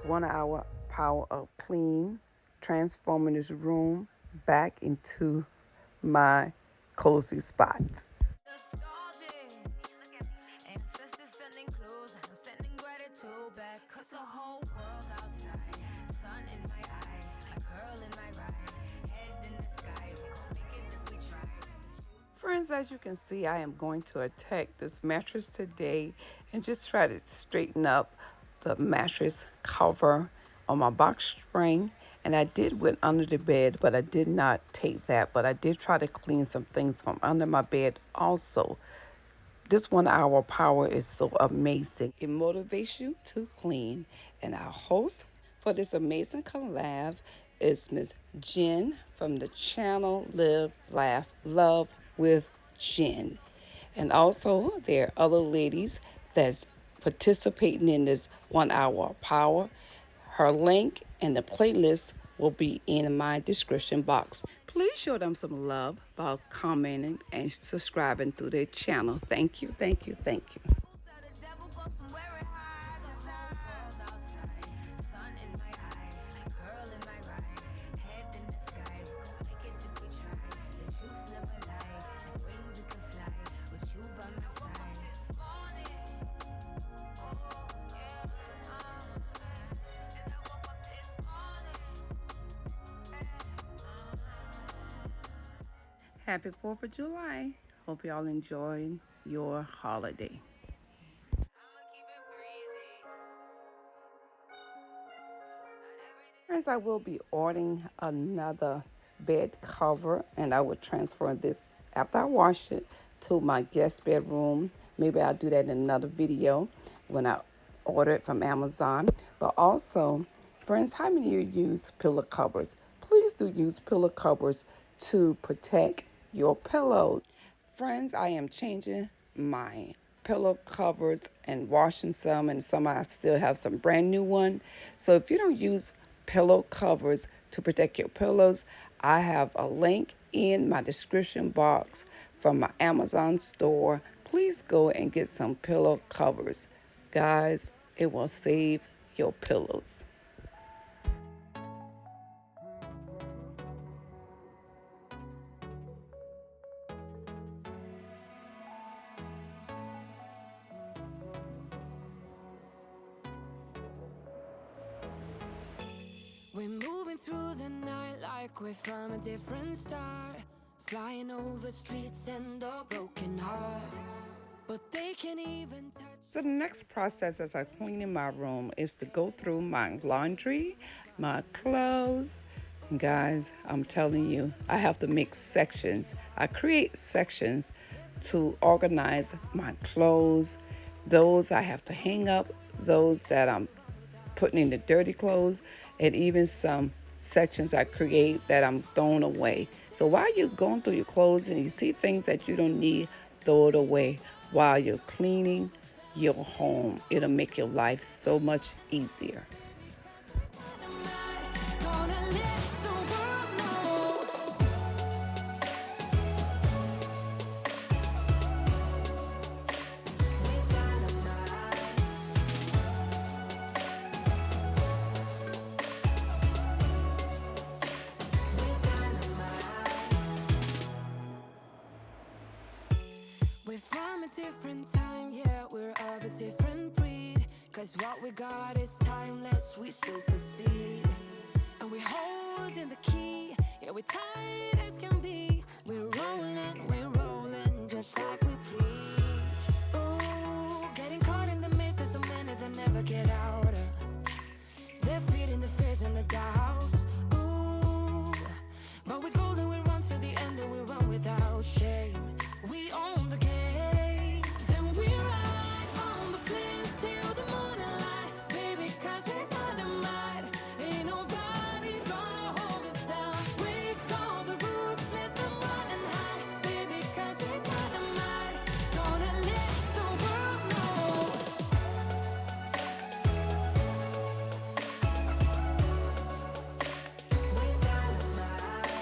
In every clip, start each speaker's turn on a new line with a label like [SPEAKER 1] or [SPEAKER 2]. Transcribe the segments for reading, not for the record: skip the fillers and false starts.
[SPEAKER 1] 1 hour power of clean, transforming this room back into my cozy spot.
[SPEAKER 2] Nostalgic. Ancestors sending clues, I'm sending gratitude back. Cause the whole world outside, sun in my eye, a girl in my ride, head in the sky. We gon' make it if we try.
[SPEAKER 1] Friends, as you can see, I am going to attack this mattress today and just try to straighten up the mattress cover on my box spring. And I did went under the bed, but I did not tape that. But I did try to clean some things from under my bed also. This 1 hour power is so amazing. It motivates you to clean. And our host for this amazing collab is Miss Jen from the channel Live, Laugh, Love with Jen. And also there are other ladies that's participating in this 1 hour power. Her link and the playlist will be in my description box. Please show them some love by commenting and subscribing to their channel. Thank you, thank you, thank you.
[SPEAKER 2] Tell the devil go somewhere and hide. The whole world outside, sun in my eye, a girl in my ride, head in the sky. We gon' make it if we try. The truth's never lie, and wings we can fly with you by my side. This morning, oh yeah, and I woke up this morning.
[SPEAKER 1] Happy 4th of July. Hope y'all enjoying your holiday.
[SPEAKER 2] I'ma keep it breezy.
[SPEAKER 1] Friends, I will be ordering another bed cover and I will transfer this after I wash it to my guest bedroom. Maybe I'll do that in another video when I order it from Amazon. But also, friends, how many of you use pillow covers? Please do use pillow covers to protect your pillows. Friends, I am changing my pillow covers and washing some, and some I still have some brand new one. So if you don't use pillow covers to protect your pillows, I have a link in my description box from my Amazon store. Please go and get some pillow covers. Guys, it will save your pillows.
[SPEAKER 2] We're moving through the night like we're from a different star. Flying over streets and our broken hearts. But they can even touch.
[SPEAKER 1] So the next process as I clean in my room is to go through my laundry, my clothes. And guys, I'm telling you, I have to make sections. I create sections to organize my clothes. Those I have to hang up, those that I'm putting in the dirty clothes, and even some sections I create that I'm throwing away. So while you're going through your clothes and you see things that you don't need, throw it away. While you're cleaning your home, it'll make your life so much easier.
[SPEAKER 2] Gonna let the world know. We're dynamite. We're dynamite. We're from a different time, yeah, we're of a different breed. Cause what we got is timeless, we supersede. And we hold in the key, yeah, we're tight as can be. We're rolling, just like we preach. Ooh, getting caught in the mist, there's so many that never get out of. They're feeding the fears and the doubts. Ooh, but we golden, we run to the end and we run without shame. We own the game, and we ride on the flames till the morning light, baby, cause we're dynamite. Ain't nobody gonna hold us down. Break all the rules, let them run and hide, baby, cause we're dynamite. Gonna let the world know. We're dynamite.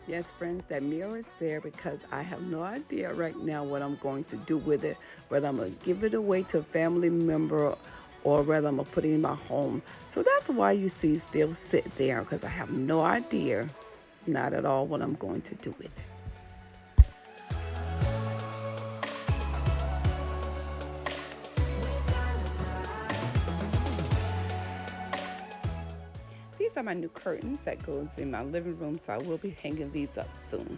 [SPEAKER 1] Yes, friends, that mirror is there because I have no idea right now what I'm going to do with it, whether I'm going to give it away to a family member or whether I'm going to put it in my home. So that's why you see it still sit there because I have no idea, not at all, what I'm going to do with it. These are my new curtains that goes in my living room, so I will be hanging these up soon.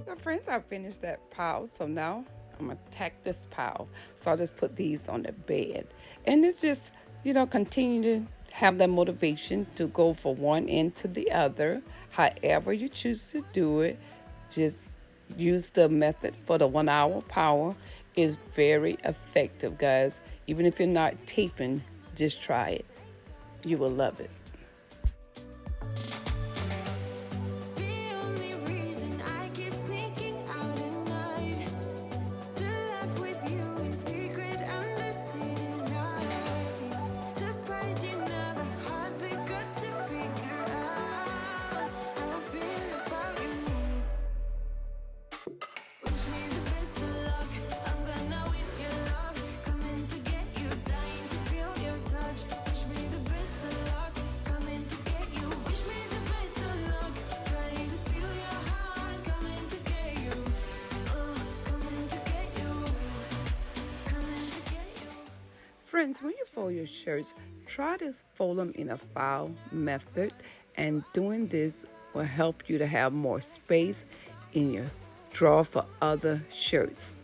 [SPEAKER 1] So friends, I finished that pile, so now I'm gonna tack this pile. So I'll just put these on the bed. And it's just, continue to have that motivation to go from one end to the other. However you choose to do it, just use the method for the 1 hour power. Is very effective, guys. Even if you're not taping, just try it. You will love it. Friends, when you fold your shirts, try to fold them in a file method, and doing this will help you to have more space in your drawer for other shirts.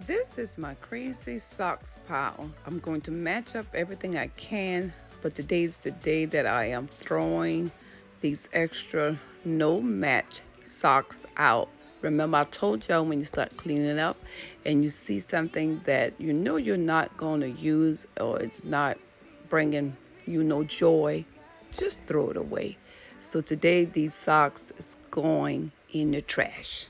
[SPEAKER 1] This is my crazy socks pile. I'm going to match up everything I can, but today's the day that I am throwing these extra no match socks out. Remember, I told y'all when you start cleaning up and you see something that you know you're not going to use or it's not bringing you no joy, just throw it away. So today these socks is going in the trash.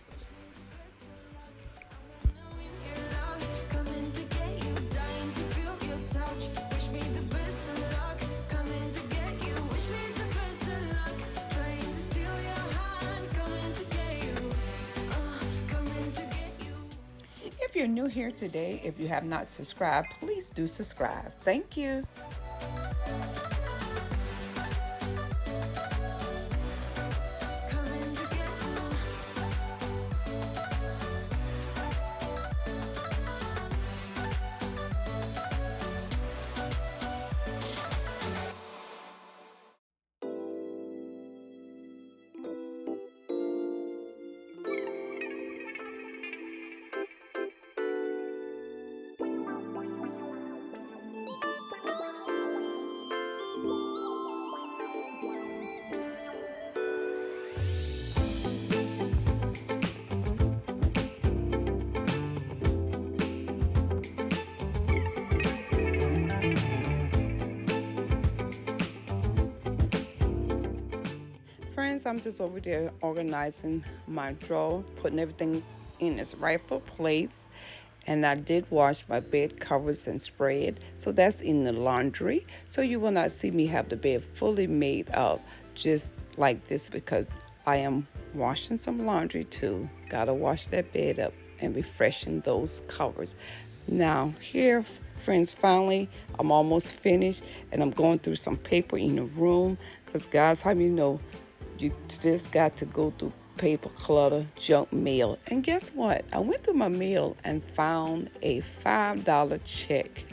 [SPEAKER 1] If you're new here today, if you have not subscribed, please do subscribe. Thank you. Friends, I'm just over there organizing my drawer, putting everything in its rightful place. And I did wash my bed covers and spread, so that's in the laundry. So you will not see me have the bed fully made up just like this because I am washing some laundry too. Gotta wash that bed up and refreshing those covers. Now here, friends, finally I'm almost finished and I'm going through some paper in the room because guys, how you know You just got to go through paper clutter, junk mail. And guess what? I went through my mail and found a $5 check.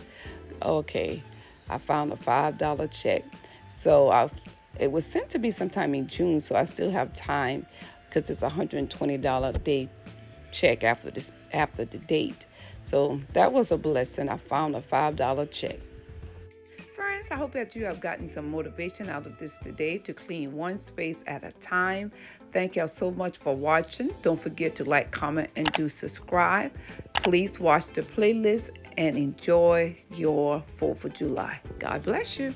[SPEAKER 1] Okay, I found a $5 check. So it was sent to me sometime in June, so I still have time because it's a $120 day check after the date. So that was a blessing. I found a $5 check. Friends, I hope that you have gotten some motivation out of this today to clean one space at a time. Thank y'all so much for watching. Don't forget to like, comment, and do subscribe. Please watch the playlist and enjoy your 4th of July. God bless you.